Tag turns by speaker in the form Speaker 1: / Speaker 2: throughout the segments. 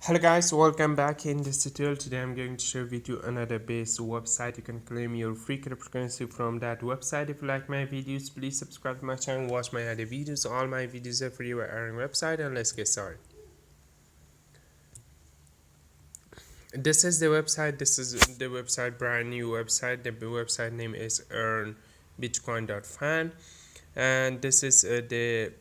Speaker 1: Hello guys, welcome back. In this tutorial today I'm going to share with you another base website. You can claim your free cryptocurrency from that website. If you like my videos, please subscribe to my channel, watch my other videos. All my videos are free by earning website, and let's get started. This is the website. This is the website, brand new website. The website name is EarnBitcoin.fan, and this is the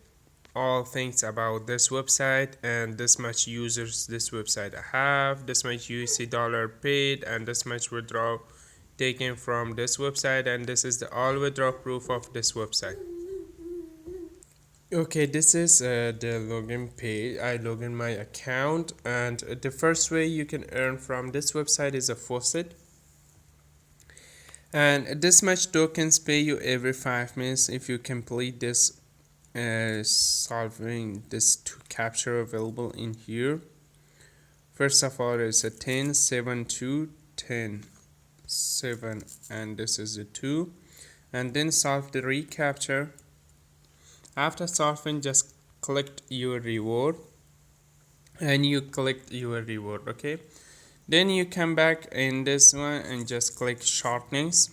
Speaker 1: all things about this website, and this much users this website have, this much USD dollar paid, and this much withdrawal taken from this website, and this is the all withdrawal proof of this website. Okay, this is the login page. I log in my account, and the first way you can earn from this website is a faucet, and this much tokens pay you every 5 minutes if you complete this solving this two capture available in here. First of all, it's a 10 7 2 10 7, and this is a 2, and then solve the recapture. After solving, just collect your reward, and you collect your reward. Okay, then you come back in this one and just click short links.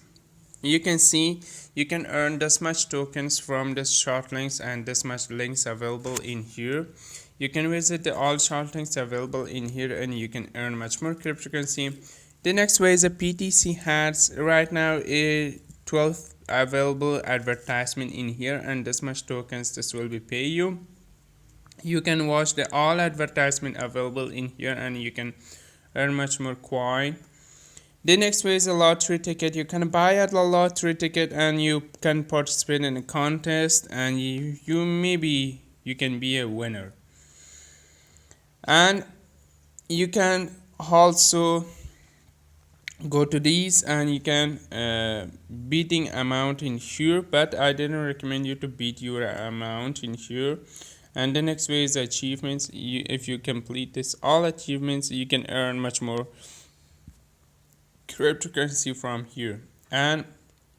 Speaker 1: You can see you can earn this much tokens from this short links, and this much links available in here. You can visit the all short links available in here, and you can earn much more cryptocurrency. The next way is a PTC has right now a 12 available advertisement in here, and this much tokens this will be pay you. You can watch the all advertisement available in here, and you can earn much more coin. The next way is a lottery ticket. You can buy a lottery ticket, and you can participate in a contest, and you can be a winner. And you can also go to these, and you can beating amount in here, but I didn't recommend you to beat your amount in here. And the next way is achievements. If you complete this all achievements, you can earn much more cryptocurrency from here. And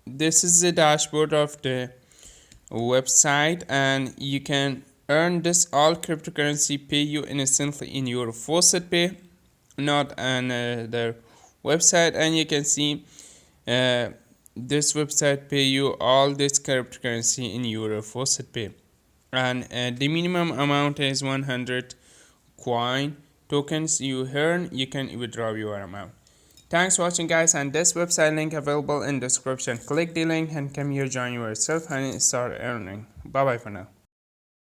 Speaker 1: this is the dashboard of the website, and you can earn this all cryptocurrency pay you instantly in your faucetpay, not another website. And you can see this website pay you all this cryptocurrency in your faucetpay, and the minimum amount is 100 coin tokens you earn. You can withdraw your amount. Thanks for watching guys, and this website link available in description. Click the link and come here, join yourself and start earning. Bye bye for now.